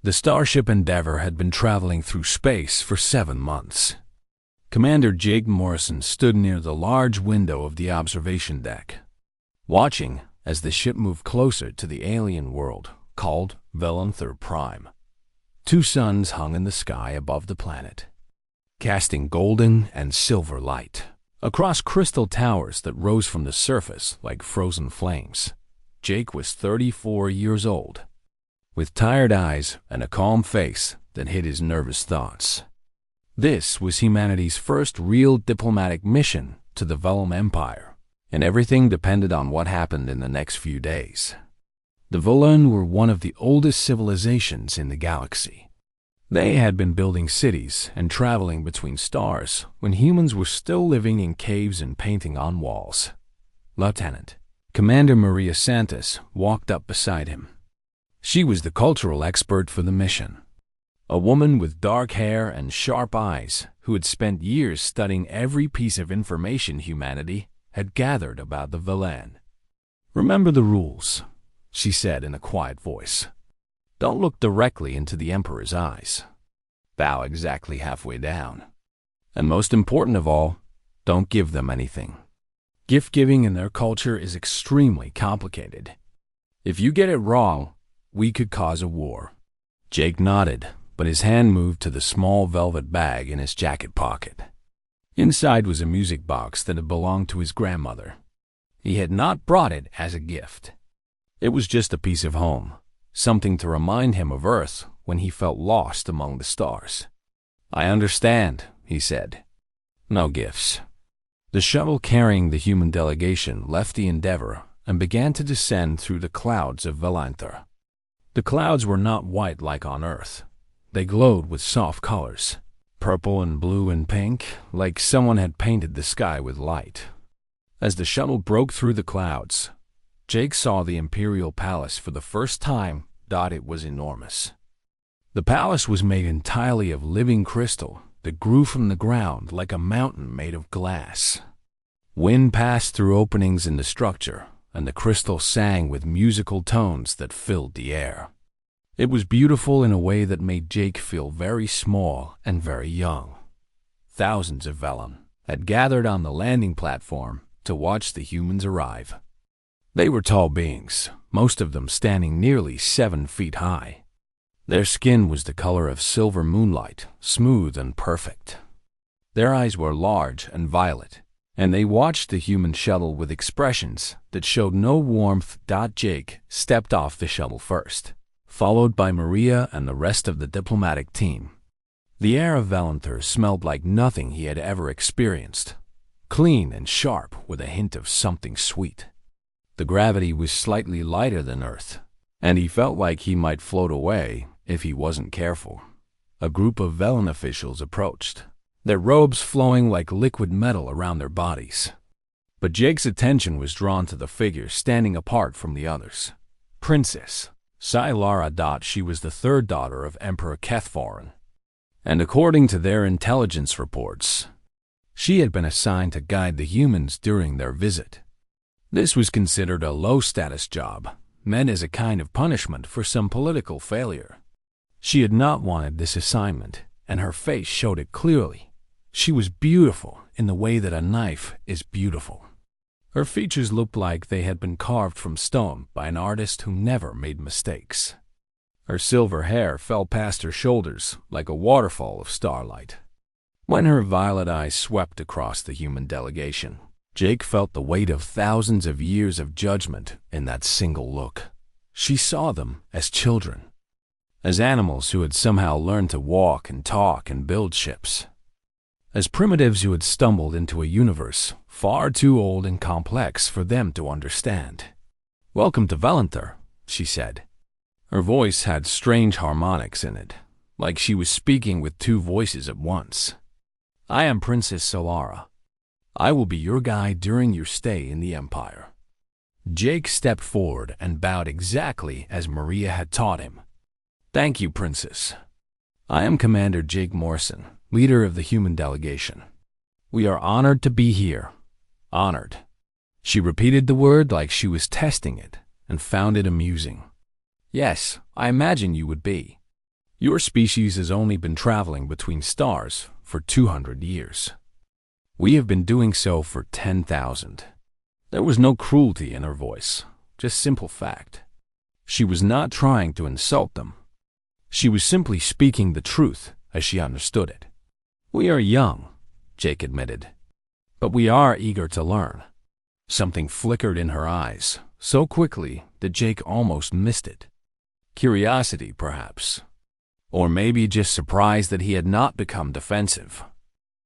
The Starship Endeavour had been traveling through space for 7 months. Commander Jake Morrison stood near the large window of the observation deck, watching as the ship moved closer to the alien world called Velanther Prime. 2 suns hung in the sky above the planet, casting golden and silver light across crystal towers that rose from the surface like frozen flames. Jake was 34 years old, with tired eyes and a calm face that hid his nervous thoughts. This was humanity's first real diplomatic mission to the Velum Empire, and everything depended on what happened in the next few days. The Velun were one of the oldest civilizations in the galaxy. They had been building cities and traveling between stars when humans were still living in caves and painting on walls. Lieutenant Commander Maria Santos walked up beside him. She was the cultural expert for the mission, a woman with dark hair and sharp eyes who had spent years studying every piece of information humanity had gathered about the Velan. "Remember the rules," she said in a quiet voice. "Don't look directly into the Emperor's eyes. Bow exactly halfway down. And most important of all, don't give them anything. Gift-giving in their culture is extremely complicated. If you get it wrong, we could cause a war." Jake nodded, but his hand moved to the small velvet bag in his jacket pocket. Inside was a music box that had belonged to his grandmother. He had not brought it as a gift. It was just a piece of home, something to remind him of Earth when he felt lost among the stars. "I understand," he said. "No gifts." The shuttle carrying the human delegation left the Endeavour and began to descend through the clouds of Velanther. The clouds were not white like on Earth. They glowed with soft colors, purple and blue and pink, like someone had painted the sky with light. As the shuttle broke through the clouds, Jake saw the Imperial Palace for the first time. It was enormous. The palace was made entirely of living crystal that grew from the ground like a mountain made of glass. Wind passed through openings in the structure, and the crystal sang with musical tones that filled the air. It was beautiful in a way that made Jake feel very small and very young. Thousands of Velum had gathered on the landing platform to watch the humans arrive. They were tall beings, most of them standing nearly 7 feet high. Their skin was the color of silver moonlight, smooth and perfect. Their eyes were large and violet, and they watched the human shuttle with expressions that showed no warmth. Jake stepped off the shuttle first, followed by Maria and the rest of the diplomatic team. The air of Velanther smelled like nothing he had ever experienced, clean and sharp with a hint of something sweet. The gravity was slightly lighter than Earth, and he felt like he might float away if he wasn't careful. A group of Velan officials approached, their robes flowing like liquid metal around their bodies. But Jake's attention was drawn to the figure standing apart from the others. Princess Lara. She was the 3rd daughter of Emperor Kethforan, and according to their intelligence reports, she had been assigned to guide the humans during their visit. This was considered a low-status job, meant as a kind of punishment for some political failure. She had not wanted this assignment, and her face showed it clearly. She was beautiful in the way that a knife is beautiful. Her features looked like they had been carved from stone by an artist who never made mistakes. Her silver hair fell past her shoulders like a waterfall of starlight. When her violet eyes swept across the human delegation, Jake felt the weight of thousands of years of judgment in that single look. She saw them as children, as animals who had somehow learned to walk and talk and build ships, as primitives who had stumbled into a universe far too old and complex for them to understand. "Welcome to Velanther," she said. Her voice had strange harmonics in it, like she was speaking with 2 voices at once. "I am Princess Solara. I will be your guide during your stay in the Empire." Jake stepped forward and bowed exactly as Maria had taught him. "Thank you, Princess. I am Commander Jake Morrison, leader of the human delegation. We are honored to be here." Honored. She repeated the word like she was testing it and found it amusing. "Yes, I imagine you would be." Your species has only been traveling between stars for 200 years. We have been doing so for 10,000. There was no cruelty in her voice, just simple fact. She was not trying to insult them. She was simply speaking the truth as she understood it. We are young, Jake admitted, but we are eager to learn. Something flickered in her eyes so quickly that Jake almost missed it. Curiosity, perhaps. Or maybe just surprise that he had not become defensive.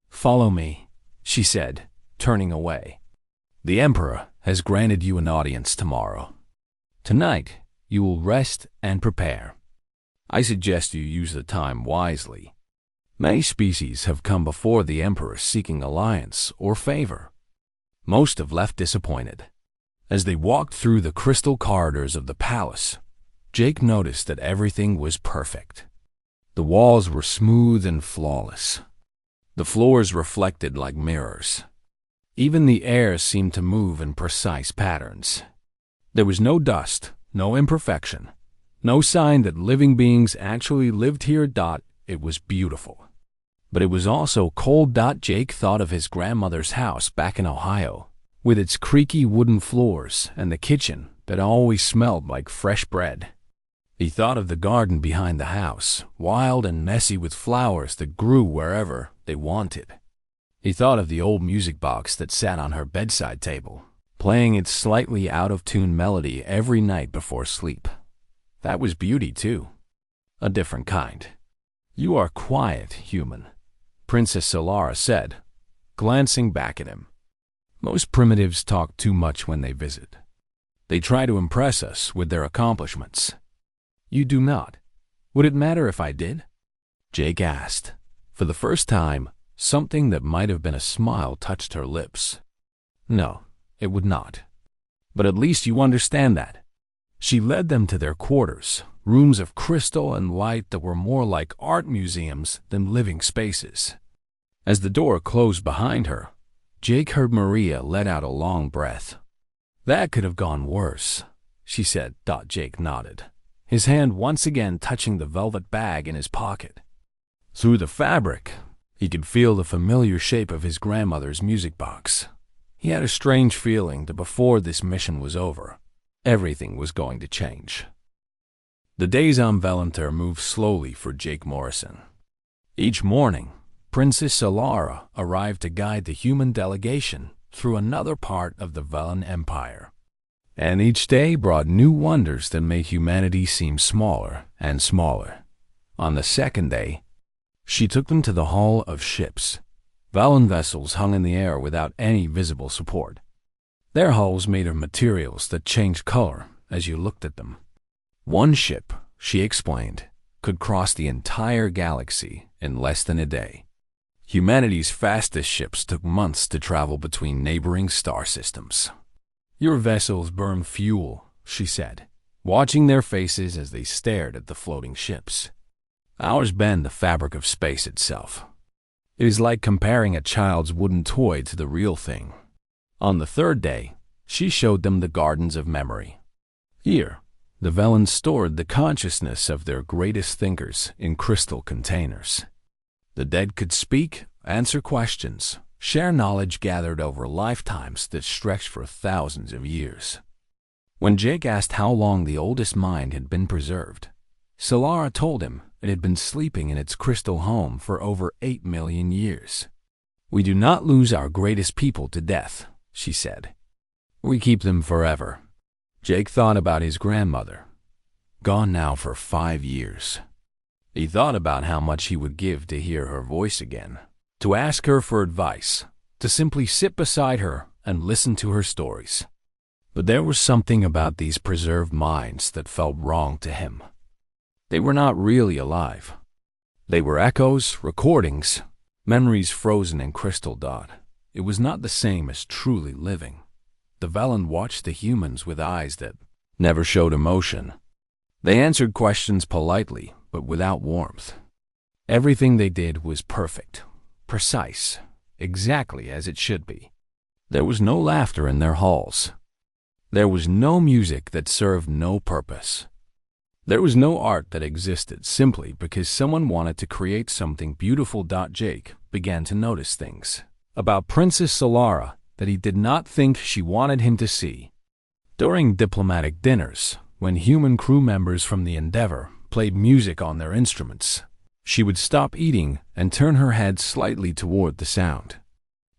"Follow me," she said, turning away. "The Emperor has granted you an audience tomorrow. Tonight, you will rest and prepare. I suggest you use the time wisely. Many species have come before the Emperor seeking alliance or favor. Most have left disappointed." As they walked through the crystal corridors of the palace, Jake noticed that everything was perfect. The walls were smooth and flawless. The floors reflected like mirrors. Even the air seemed to move in precise patterns. There was no dust, no imperfection, no sign that living beings actually lived here. It was beautiful. But it was also cold. Jake thought of his grandmother's house back in Ohio, with its creaky wooden floors and the kitchen that always smelled like fresh bread. He thought of the garden behind the house, wild and messy with flowers that grew wherever they wanted. He thought of the old music box that sat on her bedside table, playing its slightly out-of-tune melody every night before sleep. That was beauty, too. A different kind. "You are quiet, human," Princess Solara said, glancing back at him. "Most primitives talk too much when they visit. They try to impress us with their accomplishments. You do not. Would it matter if I did?" Jake asked. For the first time, something that might have been a smile touched her lips. "No, it would not. But at least you understand that." She led them to their quarters, rooms of crystal and light that were more like art museums than living spaces. As the door closed behind her, Jake heard Maria let out a long breath. "That could have gone worse," she said. Jake nodded, his hand once again touching the velvet bag in his pocket. Through the fabric, he could feel the familiar shape of his grandmother's music box. He had a strange feeling that before this mission was over, everything was going to change. The days on Valentir moved slowly for Jake Morrison. Each morning, Princess Solara arrived to guide the human delegation through another part of the Velen Empire. And each day brought new wonders that made humanity seem smaller and smaller. On the second day, she took them to the Hall of Ships. Velen vessels hung in the air without any visible support. Their hulls made of materials that changed color as you looked at them. One ship, she explained, could cross the entire galaxy in less than a day. Humanity's fastest ships took months to travel between neighboring star systems. "Your vessels burn fuel," she said, watching their faces as they stared at the floating ships. "Ours bend the fabric of space itself. It is like comparing a child's wooden toy to the real thing." On the third day, she showed them the Gardens of Memory. Here, the Velens stored the consciousness of their greatest thinkers in crystal containers. The dead could speak, answer questions, share knowledge gathered over lifetimes that stretched for thousands of years. When Jake asked how long the oldest mind had been preserved, Solara told him it had been sleeping in its crystal home for over 8 million years. "We do not lose our greatest people to death," she said. "We keep them forever." Jake thought about his grandmother, gone now for 5 years. He thought about how much he would give to hear her voice again, to ask her for advice, to simply sit beside her and listen to her stories. But there was something about these preserved minds that felt wrong to him. They were not really alive. They were echoes, recordings, memories frozen in crystal. It was not the same as truly living. The Velen watched the humans with eyes that never showed emotion. They answered questions politely, but without warmth. Everything they did was perfect, precise, exactly as it should be. There was no laughter in their halls. There was no music that served no purpose. There was no art that existed simply because someone wanted to create something beautiful. Jake began to notice things about Princess Solara that he did not think she wanted him to see. During diplomatic dinners, when human crew members from the Endeavor played music on their instruments, she would stop eating and turn her head slightly toward the sound.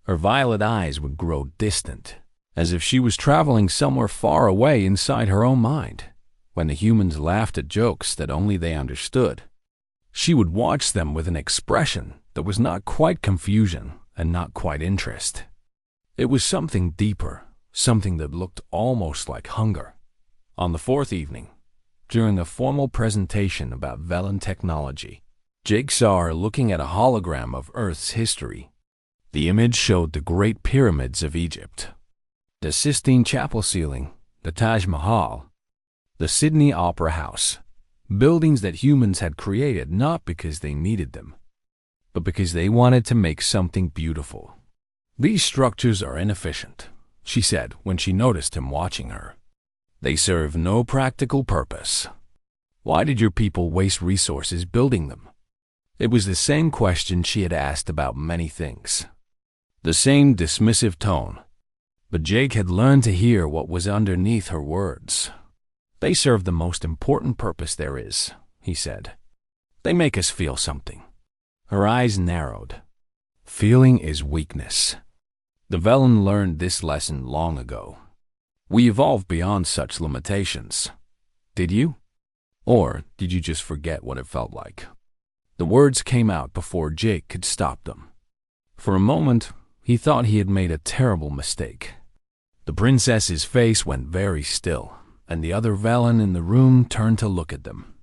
Her violet eyes would grow distant, as if she was traveling somewhere far away inside her own mind. When the humans laughed at jokes that only they understood, she would watch them with an expression that was not quite confusion and not quite interest. It was something deeper, something that looked almost like hunger. On the fourth evening, during a formal presentation about Velen technology, Jake saw her looking at a hologram of Earth's history. The image showed the Great Pyramids of Egypt, the Sistine Chapel ceiling, the Taj Mahal, the Sydney Opera House, buildings that humans had created not because they needed them, but because they wanted to make something beautiful. "These structures are inefficient," she said when she noticed him watching her. "They serve no practical purpose. Why did your people waste resources building them?" It was the same question she had asked about many things. The same dismissive tone. But Jake had learned to hear what was underneath her words. "They serve the most important purpose there is," he said. "They make us feel something." Her eyes narrowed. Feeling is weakness. The Velen learned this lesson long ago. We evolved beyond such limitations. Did you? Or did you just forget what it felt like? The words came out before Jake could stop them. For a moment, he thought he had made a terrible mistake. The princess's face went very still, and the other Velen in the room turned to look at them.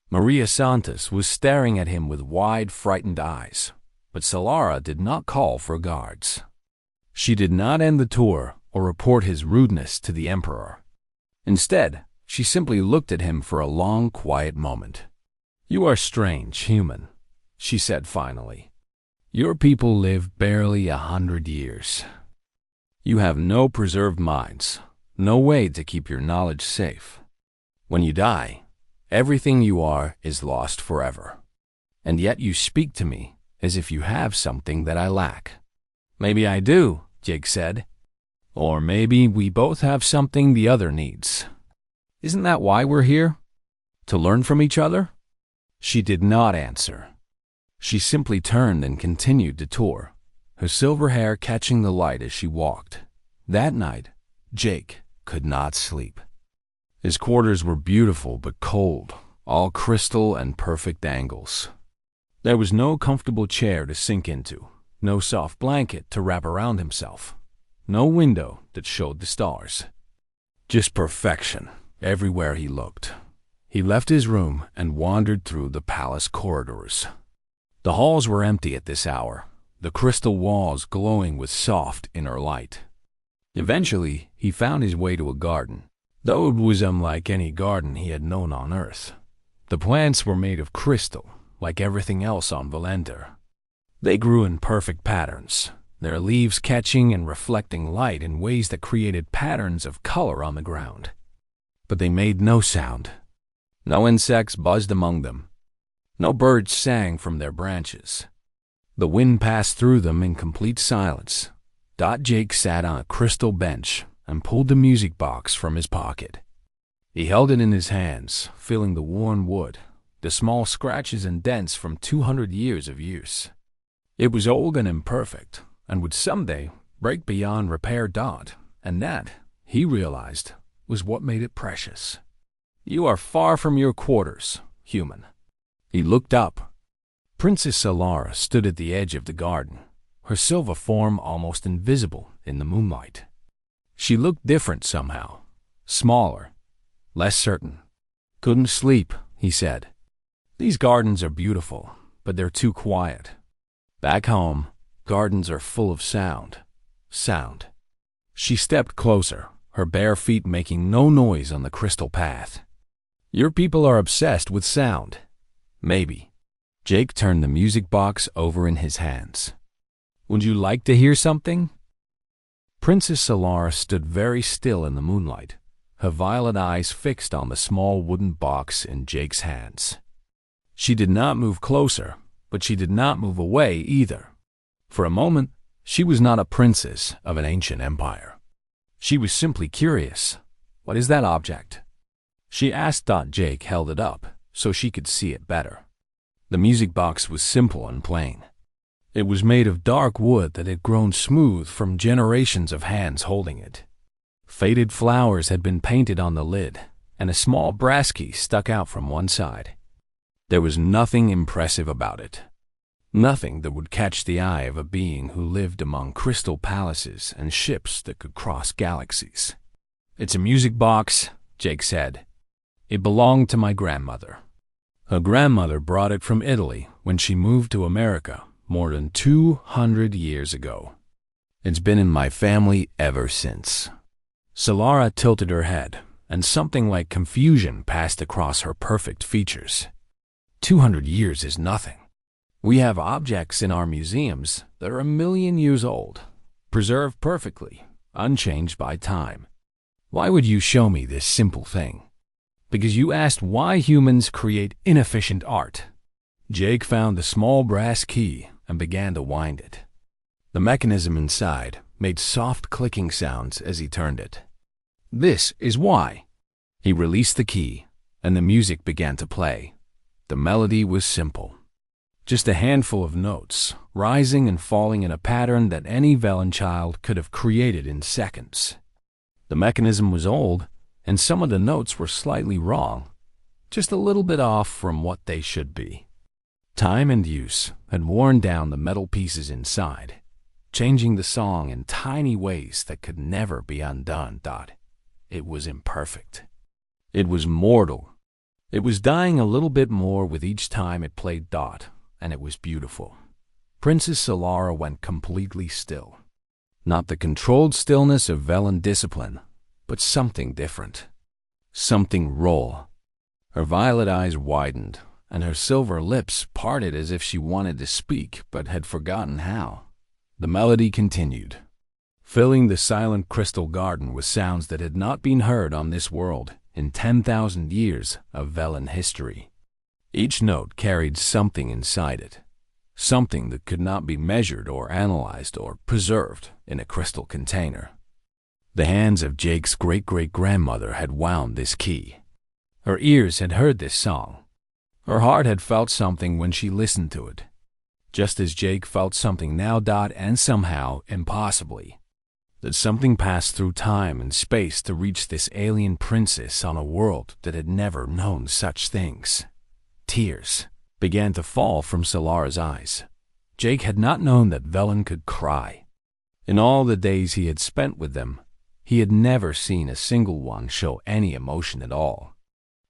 Maria Santos was staring at him with wide, frightened eyes, but Solara did not call for guards. She did not end the tour or report his rudeness to the Emperor. Instead, she simply looked at him for a long, quiet moment. "You are strange, human," she said finally. "Your people live barely 100 years. You have no preserved minds, no way to keep your knowledge safe. When you die, everything you are is lost forever. And yet you speak to me as if you have something that I lack." "Maybe I do," Jake said. "Or maybe we both have something the other needs. Isn't that why we're here? To learn from each other?" She did not answer. She simply turned and continued to tour, her silver hair catching the light as she walked. That night, Jake could not sleep. His quarters were beautiful but cold, all crystal and perfect angles. There was no comfortable chair to sink into, no soft blanket to wrap around himself, no window that showed the stars. Just perfection everywhere he looked. He left his room and wandered through the palace corridors. The halls were empty at this hour, the crystal walls glowing with soft inner light. Eventually, he found his way to a garden, though it was unlike any garden he had known on Earth. The plants were made of crystal, like everything else on Valenter. They grew in perfect patterns, their leaves catching and reflecting light in ways that created patterns of color on the ground. But they made no sound. No insects buzzed among them. No birds sang from their branches. The wind passed through them in complete silence. Jake sat on a crystal bench and pulled the music box from his pocket. He held it in his hands, feeling the worn wood, the small scratches and dents from 200 years of use. It was old and imperfect, and would someday break beyond repair. And that, he realized, was what made it precious. "You are far from your quarters, human." He looked up. Princess Solara stood at the edge of the garden, her silver form almost invisible in the moonlight. She looked different somehow, smaller, less certain. "Couldn't sleep," he said. "These gardens are beautiful, but they're too quiet. Back home, gardens are full of sound. Sound." She stepped closer, her bare feet making no noise on the crystal path. "Your people are obsessed with sound." "Maybe." Jake turned the music box over in his hands. "Would you like to hear something?" Princess Solara stood very still in the moonlight, her violet eyes fixed on the small wooden box in Jake's hands. She did not move closer, but she did not move away either. For a moment, she was not a princess of an ancient empire. She was simply curious. "What is that object?" she asked. Jake held it up so she could see it better. The music box was simple and plain. It was made of dark wood that had grown smooth from generations of hands holding it. Faded flowers had been painted on the lid, and a small brass key stuck out from one side. There was nothing impressive about it. Nothing that would catch the eye of a being who lived among crystal palaces and ships that could cross galaxies. "It's a music box," Jake said. "It belonged to my grandmother. Her grandmother brought it from Italy when she moved to America more than 200 years ago. It's been in my family ever since." Solara tilted her head, and something like confusion passed across her perfect features. 200 years is nothing. We have objects in our museums that are 1,000,000 years old, preserved perfectly, unchanged by time. Why would you show me this simple thing? Because you asked why humans create inefficient art. Jake found the small brass key and began to wind it. The mechanism inside made soft clicking sounds as he turned it. "This is why." He released the key, and the music began to play. The melody was simple. Just a handful of notes, rising and falling in a pattern that any Velen child could have created in seconds. The mechanism was old, and some of the notes were slightly wrong, just a little bit off from what they should be. Time and use had worn down the metal pieces inside, changing the song in tiny ways that could never be undone. It was imperfect. It was mortal. It was dying a little bit more with each time it played. And it was beautiful. Princess Solara went completely still. Not the controlled stillness of Velen discipline, but something different. Something raw. Her violet eyes widened, and her silver lips parted as if she wanted to speak but had forgotten how. The melody continued, filling the silent crystal garden with sounds that had not been heard on this world in 10,000 years of Velen history. Each note carried something inside it, something that could not be measured or analyzed or preserved in a crystal container. The hands of Jake's great-great-grandmother had wound this key. Her ears had heard this song. Her heart had felt something when she listened to it, just as Jake felt something now. And somehow, impossibly, that something passed through time and space to reach this alien princess on a world that had never known such things. Tears began to fall from Solara's eyes. Jake had not known that Velen could cry. In all the days he had spent with them, he had never seen a single one show any emotion at all.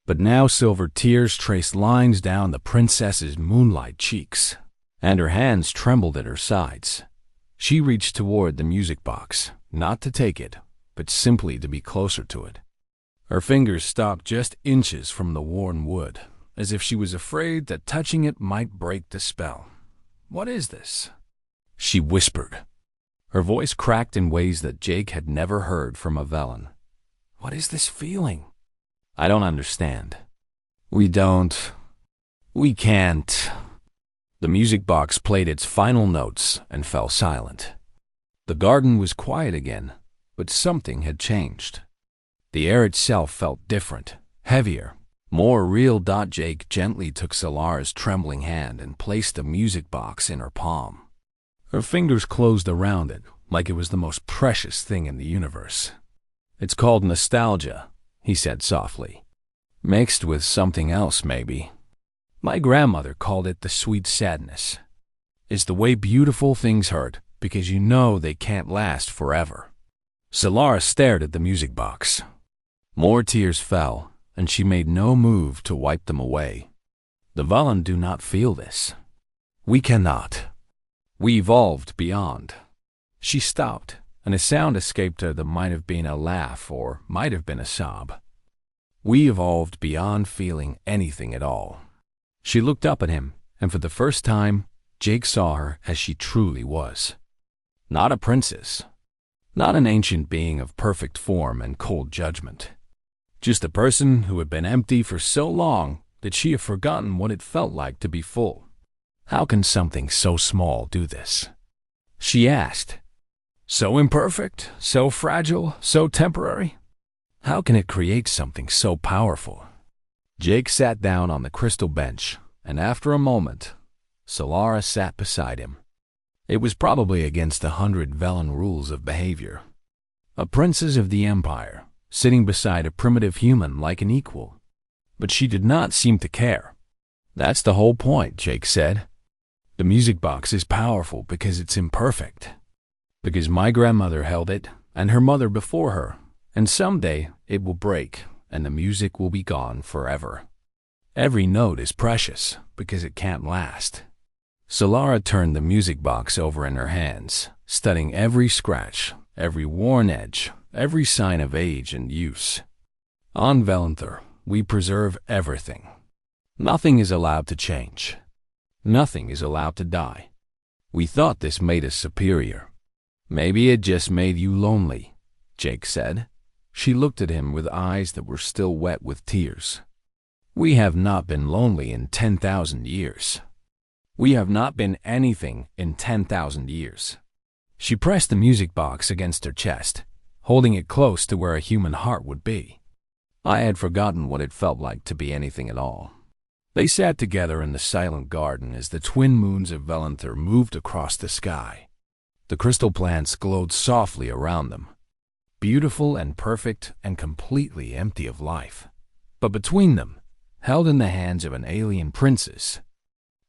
But now silver tears traced lines down the princess's moonlight cheeks, and her hands trembled at her sides. She reached toward the music box, not to take it, but simply to be closer to it. Her fingers stopped just inches from the worn wood, as if she was afraid that touching it might break the spell. "What is this?" she whispered. Her voice cracked in ways that Jake had never heard from a Velen. "What is this feeling?" "I don't understand." We can't." The music box played its final notes and fell silent. The garden was quiet again, but something had changed. The air itself felt different, heavier, more real. Jake gently took Solara's trembling hand and placed the music box in her palm. Her fingers closed around it like it was the most precious thing in the universe. "It's called nostalgia," he said softly. "Mixed with something else, maybe. My grandmother called it the sweet sadness. It's the way beautiful things hurt because you know they can't last forever." Solara stared at the music box. More tears fell, and she made no move to wipe them away. "The Velen do not feel this. We cannot. We evolved beyond." She stopped, and a sound escaped her that might have been a laugh or might have been a sob. "We evolved beyond feeling anything at all." She looked up at him, and for the first time, Jake saw her as she truly was. Not a princess. Not an ancient being of perfect form and cold judgment. Just a person who had been empty for so long that she had forgotten what it felt like to be full. How can something so small do this? She asked. So imperfect, so fragile, so temporary? How can it create something so powerful? Jake sat down on the crystal bench, and after a moment, Solara sat beside him. It was probably against 100 Velen rules of behavior. A princess of the Empire, sitting beside a primitive human like an equal. But she did not seem to care. That's the whole point, Jake said. The music box is powerful because it's imperfect. Because my grandmother held it, and her mother before her, and someday it will break, and the music will be gone forever. Every note is precious because it can't last. Solara turned the music box over in her hands, studying every scratch, every worn edge, every sign of age and use. On Velanther, we preserve everything. Nothing is allowed to change. Nothing is allowed to die. We thought this made us superior. Maybe it just made you lonely, Jake said. She looked at him with eyes that were still wet with tears. We have not been lonely in 10,000 years. We have not been anything in 10,000 years. She pressed the music box against her chest, holding it close to where a human heart would be. I had forgotten what it felt like to be anything at all. They sat together in the silent garden as the twin moons of Velanther moved across the sky. The crystal plants glowed softly around them, beautiful and perfect and completely empty of life. But between them, held in the hands of an alien princess,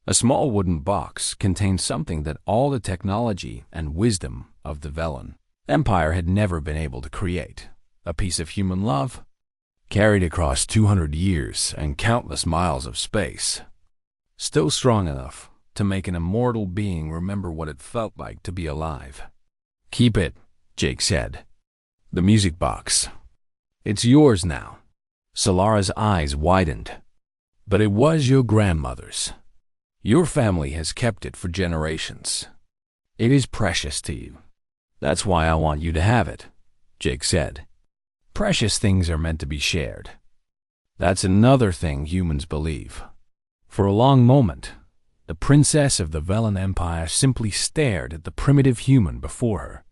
a small wooden box contained something that all the technology and wisdom of the Velen Empire had never been able to create. A piece of human love, carried across 200 years and countless miles of space. Still strong enough to make an immortal being remember what it felt like to be alive. Keep it, Jake said. The music box. It's yours now. Solara's eyes widened. But it was your grandmother's. Your family has kept it for generations. It is precious to you. That's why I want you to have it, Jake said. Precious things are meant to be shared. That's another thing humans believe. For a long moment, the princess of the Velen Empire simply stared at the primitive human before her.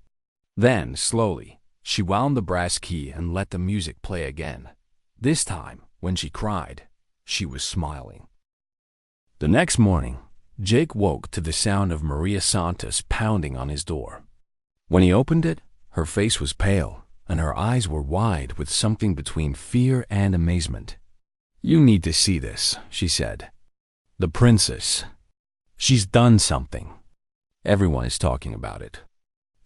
Then, slowly, she wound the brass key and let the music play again. This time, when she cried, she was smiling. The next morning, Jake woke to the sound of Maria Santos pounding on his door. When he opened it, her face was pale, and her eyes were wide with something between fear and amazement. You need to see this, she said. The princess. She's done something. Everyone is talking about it.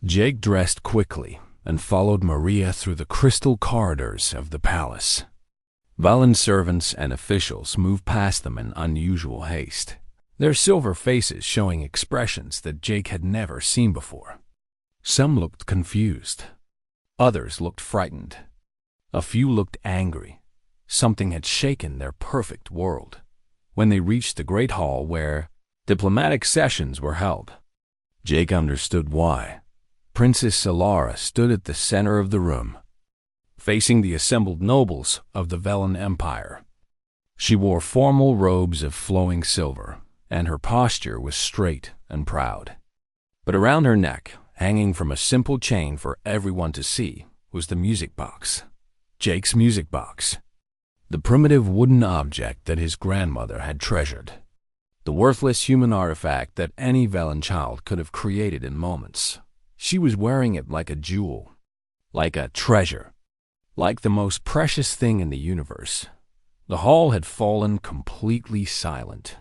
Jake dressed quickly and followed Maria through the crystal corridors of the palace. Velen servants and officials moved past them in unusual haste, their silver faces showing expressions that Jake had never seen before. Some looked confused. Others looked frightened. A few looked angry. Something had shaken their perfect world. When they reached the great hall where diplomatic sessions were held, Jake understood why. Princess Solara stood at the center of the room, facing the assembled nobles of the Velen Empire. She wore formal robes of flowing silver, and her posture was straight and proud. But around her neck, hanging from a simple chain for everyone to see, was the music box. Jake's music box. The primitive wooden object that his grandmother had treasured. The worthless human artifact that any Velen child could have created in moments. She was wearing it like a jewel, like a treasure, like the most precious thing in the universe. The hall had fallen completely silent.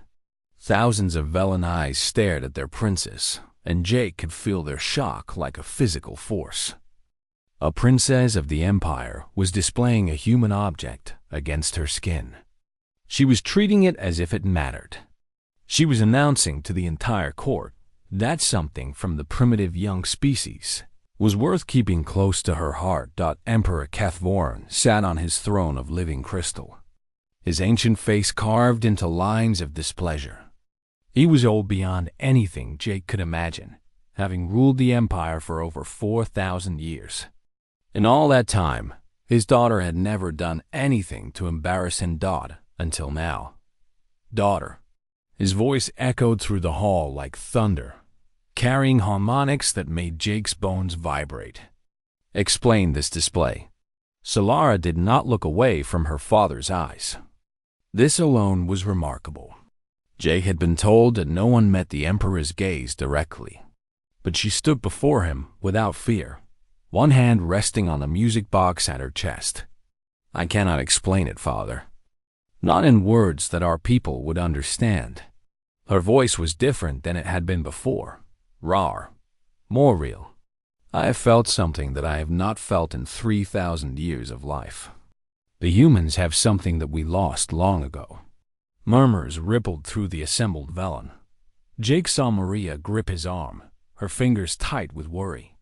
Thousands of Velen eyes stared at their princess, and Jake could feel their shock like a physical force. A princess of the Empire was displaying a human object against her skin. She was treating it as if it mattered. She was announcing to the entire court that something from the primitive young species was worth keeping close to her heart. Emperor Cathvoran sat on his throne of living crystal, his ancient face carved into lines of displeasure. He was old beyond anything Jake could imagine, having ruled the empire for over 4,000 years. In all that time, His daughter had never done anything to embarrass him until now. Daughter. His voice echoed through the hall like thunder, carrying harmonics that made Jake's bones vibrate. Explain this display. Solara did not look away from her father's eyes. This alone was remarkable. Jake had been told that no one met the Emperor's gaze directly, but she stood before him without fear, one hand resting on the music box at her chest. I cannot explain it, Father. Not in words that our people would understand. Her voice was different than it had been before, rawer, more real. I have felt something that I have not felt in 3,000 years of life. The humans have something that we lost long ago. Murmurs rippled through the assembled Velen. Jake saw Maria grip his arm, her fingers tight with worry.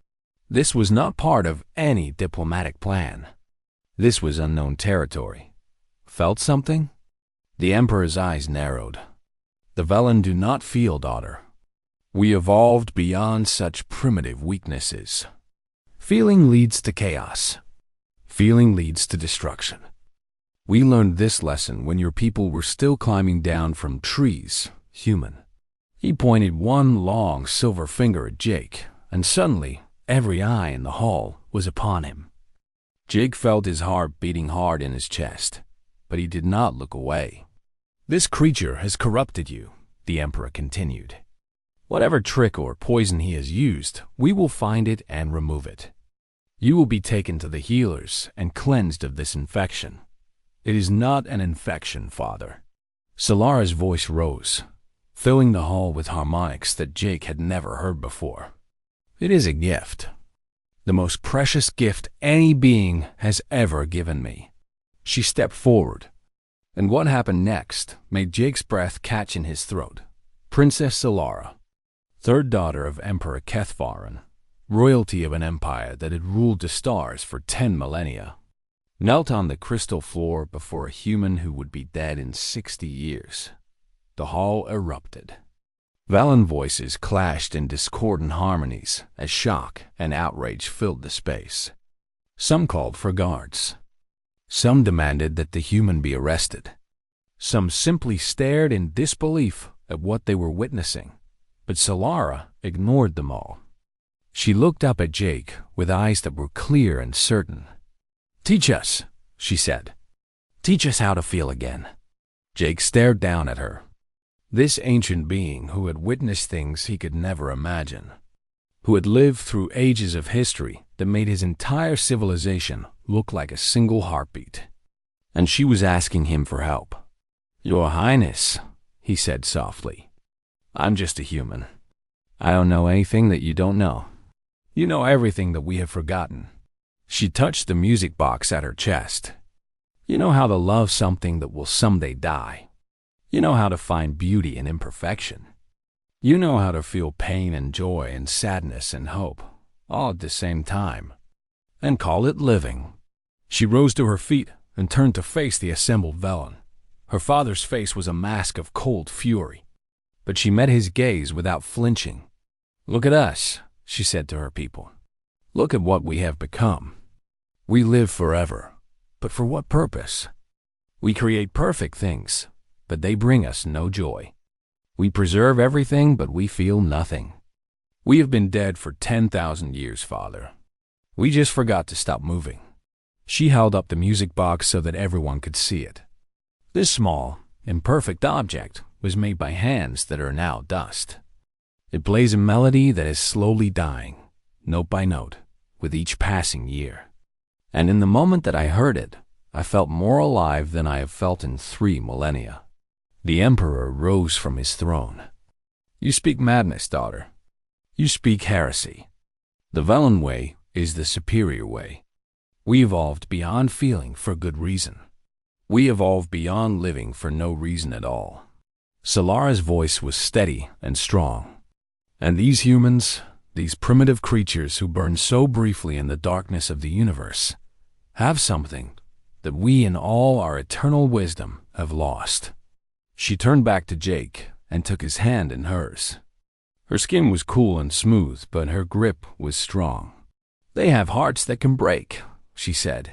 This was not part of any diplomatic plan. This was unknown territory. Felt something? The Emperor's eyes narrowed. The Velen do not feel, daughter. We evolved beyond such primitive weaknesses. Feeling leads to chaos. Feeling leads to destruction. We learned this lesson when your people were still climbing down from trees, human. He pointed one long silver finger at Jake, and suddenly every eye in the hall was upon him. Jake felt his heart beating hard in his chest, but he did not look away. This creature has corrupted you, the Emperor continued. Whatever trick or poison he has used, we will find it and remove it. You will be taken to the healers and cleansed of this infection. It is not an infection, Father. Solara's voice rose, filling the hall with harmonics that Jake had never heard before. It is a gift. The most precious gift any being has ever given me. She stepped forward, and what happened next made Jake's breath catch in his throat. Princess Solara, third daughter of Emperor Kethvaran, royalty of an empire that had ruled the stars for 10 millennia, knelt on the crystal floor before a human who would be dead in 60 years. The hall erupted. Velen voices clashed in discordant harmonies as shock and outrage filled the space. Some called for guards. Some demanded that the human be arrested. Some simply stared in disbelief at what they were witnessing. But Solara ignored them all. She looked up at Jake with eyes that were clear and certain. Teach us, she said. Teach us how to feel again. Jake stared down at her. This ancient being who had witnessed things he could never imagine, who had lived through ages of history that made his entire civilization look like a single heartbeat. And she was asking him for help. Your Highness, he said softly. I'm just a human. I don't know anything that you don't know. You know everything that we have forgotten. She touched the music box at her chest. You know how to love something that will someday die. You know how to find beauty in imperfection. You know how to feel pain and joy and sadness and hope, all at the same time, and call it living. She rose to her feet and turned to face the assembled Velen. Her father's face was a mask of cold fury, but she met his gaze without flinching. Look at us, she said to her people. Look at what we have become. We live forever, but for what purpose? We create perfect things, but they bring us no joy. We preserve everything, but we feel nothing. We have been dead for 10,000 years, Father. We just forgot to stop moving. She held up the music box so that everyone could see it. This small, imperfect object was made by hands that are now dust. It plays a melody that is slowly dying, note by note, with each passing year. And in the moment that I heard it, I felt more alive than I have felt in 3 millennia. The Emperor rose from his throne. You speak madness, daughter. You speak heresy. The Velen way is the superior way. We evolved beyond feeling for good reason. We evolved beyond living for no reason at all. Solara's voice was steady and strong. And these humans, these primitive creatures who burn so briefly in the darkness of the universe, have something that we in all our eternal wisdom have lost. She turned back to Jake and took his hand in hers. Her skin was cool and smooth, but her grip was strong. They have hearts that can break, she said.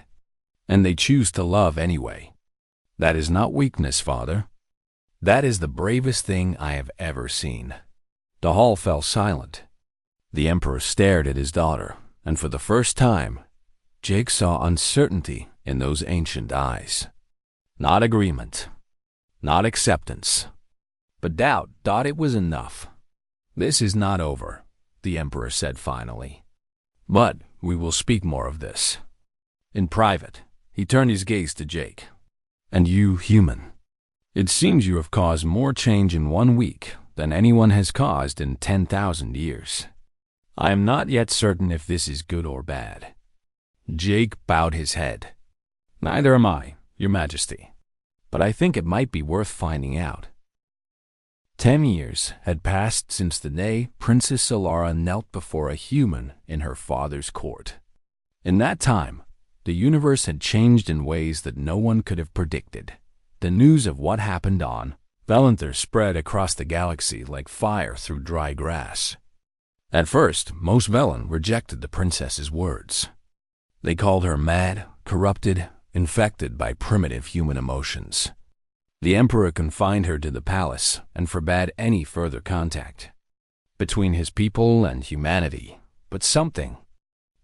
And they choose to love anyway. That is not weakness, father. That is the bravest thing I have ever seen. The hall fell silent. The emperor stared at his daughter, and for the first time, Jake saw uncertainty in those ancient eyes. Not agreement, not acceptance, but doubt. It was enough. This is not over, the emperor said finally. But we will speak more of this. In private, he turned his gaze to Jake. And you, human, it seems you have caused more change in 1 week than anyone has caused in 10,000 years. I am not yet certain if this is good or bad. Jake bowed his head. Neither am I, Your Majesty, but I think it might be worth finding out. 10 years had passed since the day Princess Solara knelt before a human in her father's court. In that time, the universe had changed in ways that no one could have predicted. The news of what happened on Valanthor spread across the galaxy like fire through dry grass. At first, most Velen rejected the princess's words. They called her mad, corrupted, infected by primitive human emotions. The emperor confined her to the palace and forbade any further contact between his people and humanity. But something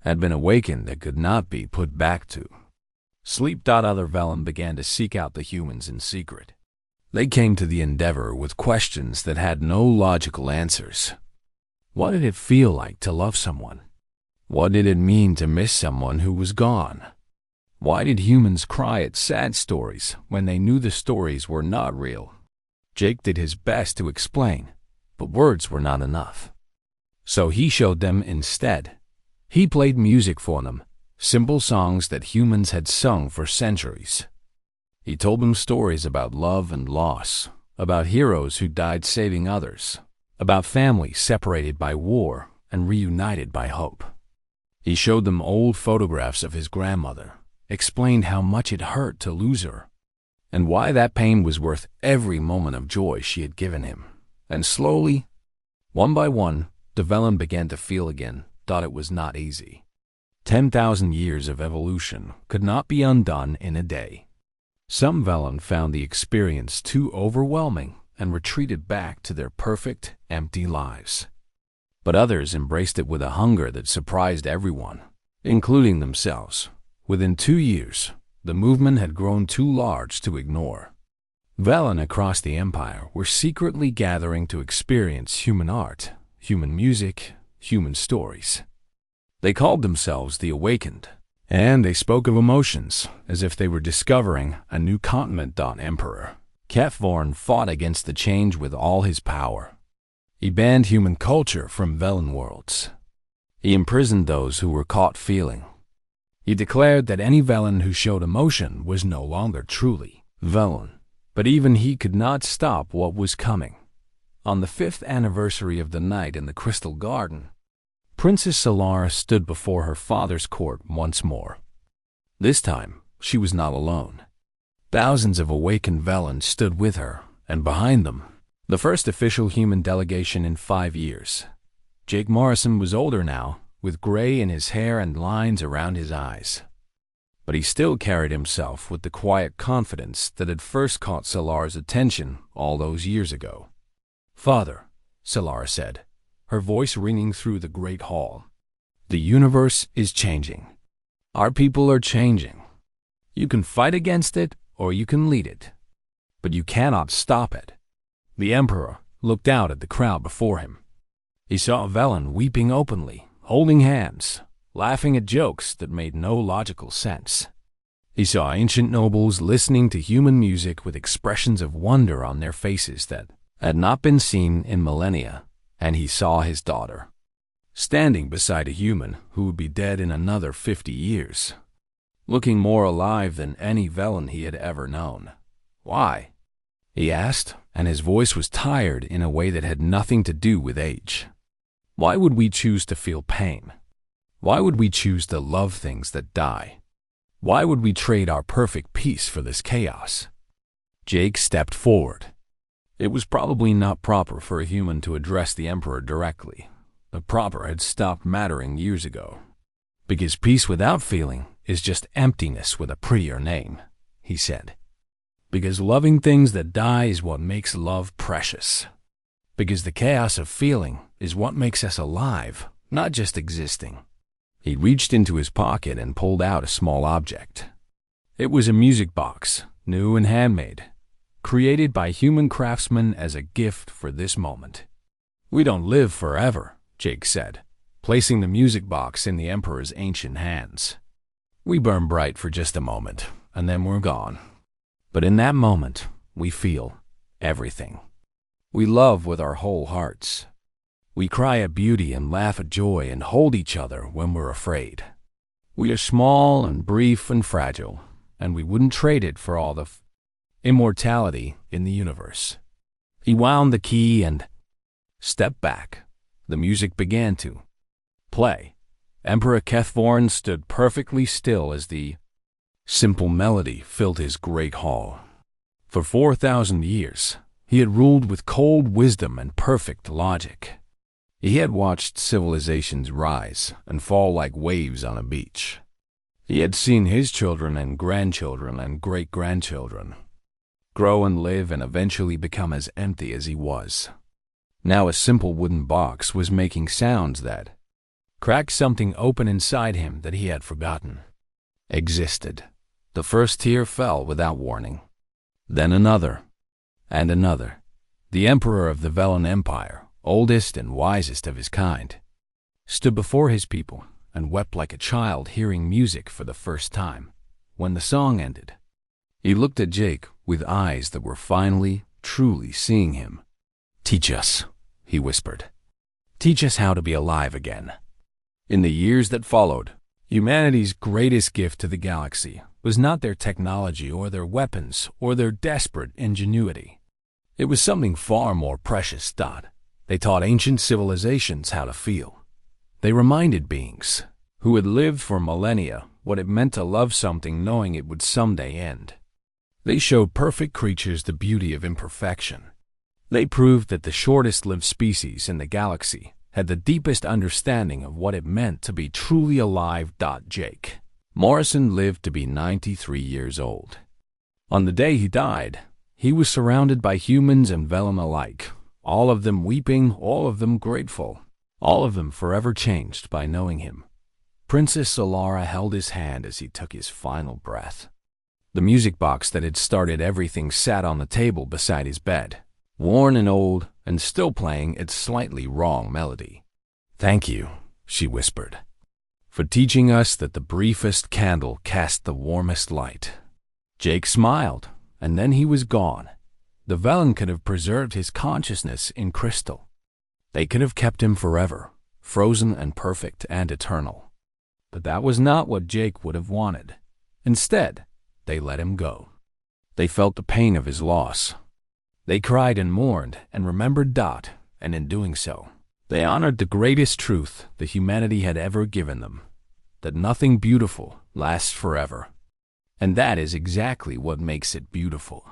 had been awakened that could not be put back to sleep. Other Velen began to seek out the humans in secret. They came to the Endeavor with questions that had no logical answers. What did it feel like to love someone? What did it mean to miss someone who was gone? Why did humans cry at sad stories when they knew the stories were not real? Jake did his best to explain, but words were not enough. So he showed them instead. He played music for them, simple songs that humans had sung for centuries. He told them stories about love and loss, about heroes who died saving others, about families separated by war and reunited by hope. He showed them old photographs of his grandmother, explained how much it hurt to lose her, and why that pain was worth every moment of joy she had given him. And slowly, one by one, the Velen began to feel again. It was not easy. 10,000 years of evolution could not be undone in a day. Some Velen found the experience too overwhelming and retreated back to their perfect, empty lives. But others embraced it with a hunger that surprised everyone, including themselves. Within 2 years, the movement had grown too large to ignore. Velen across the empire were secretly gathering to experience human art, human music, human stories. They called themselves the Awakened, and they spoke of emotions as if they were discovering a new continent. Emperor Kefvorn fought against the change with all his power. He banned human culture from Velen worlds. He imprisoned those who were caught feeling. He declared that any Velen who showed emotion was no longer truly Velen. But even he could not stop what was coming. On the 5th anniversary of the night in the Crystal Garden, Princess Solara stood before her father's court once more. This time, she was not alone. Thousands of awakened Velen stood with her, and behind them, the first official human delegation in 5 years. Jake Morrison was older now, with gray in his hair and lines around his eyes. But he still carried himself with the quiet confidence that had first caught Solara's attention all those years ago. "Father," Solara said, her voice ringing through the great hall, "the universe is changing. Our people are changing. You can fight against it or you can lead it, but you cannot stop it." The Emperor looked out at the crowd before him. He saw Velen weeping openly, holding hands, laughing at jokes that made no logical sense. He saw ancient nobles listening to human music with expressions of wonder on their faces that had not been seen in millennia, and he saw his daughter, standing beside a human who would be dead in another 50 years, looking more alive than any Velen he had ever known. "Why?" he asked, and his voice was tired in a way that had nothing to do with age. "Why would we choose to feel pain? Why would we choose to love things that die? Why would we trade our perfect peace for this chaos?" Jake stepped forward. It was probably not proper for a human to address the Emperor directly. The proper had stopped mattering years ago, because peace without feeling is just emptiness with a prettier name," he said. "Because loving things that die is what makes love precious. Because the chaos of feeling is what makes us alive, not just existing." He reached into his pocket and pulled out a small object. It was a music box, new and handmade, created by human craftsmen as a gift for this moment. "We don't live forever," Jake said, placing the music box in the Emperor's ancient hands. "We burn bright for just a moment, and then we're gone. But in that moment, we feel everything. We love with our whole hearts. We cry at beauty and laugh at joy and hold each other when we're afraid. We are small and brief and fragile, and we wouldn't trade it for all the immortality in the universe." He wound the key and stepped back. The music began to play. Emperor Kethvorn stood perfectly still as the simple melody filled his great hall. For 4,000 years, he had ruled with cold wisdom and perfect logic. He had watched civilizations rise and fall like waves on a beach. He had seen his children and grandchildren and great-grandchildren grow and live and eventually become as empty as he was. Now a simple wooden box was making sounds that cracked something open inside him that he had forgotten existed. The first tear fell without warning. Then another, and another. The Emperor of the Velen Empire, oldest and wisest of his kind, stood before his people and wept like a child hearing music for the first time. When the song ended, he looked at Jake with eyes that were finally, truly seeing him. "Teach us," he whispered. "Teach us how to be alive again." In the years that followed, humanity's greatest gift to the galaxy was not their technology or their weapons or their desperate ingenuity. It was something far more precious. They taught ancient civilizations how to feel. They reminded beings who had lived for millennia what it meant to love something knowing it would someday end. They showed perfect creatures the beauty of imperfection. They proved that the shortest-lived species in the galaxy had the deepest understanding of what it meant to be truly alive. Jake Morrison lived to be 93 years old. On the day he died, he was surrounded by humans and Velen alike, all of them weeping, all of them grateful, all of them forever changed by knowing him. Princess Solara held his hand as he took his final breath. The music box that had started everything sat on the table beside his bed, worn and old, and still playing its slightly wrong melody. "Thank you," she whispered, "for teaching us that the briefest candle cast the warmest light." Jake smiled, and then he was gone. The Velen could have preserved his consciousness in crystal. They could have kept him forever, frozen and perfect and eternal. But that was not what Jake would have wanted. Instead, they let him go. They felt the pain of his loss. They cried and mourned and remembered and in doing so, they honored the greatest truth that humanity had ever given them, that nothing beautiful lasts forever. And that is exactly what makes it beautiful.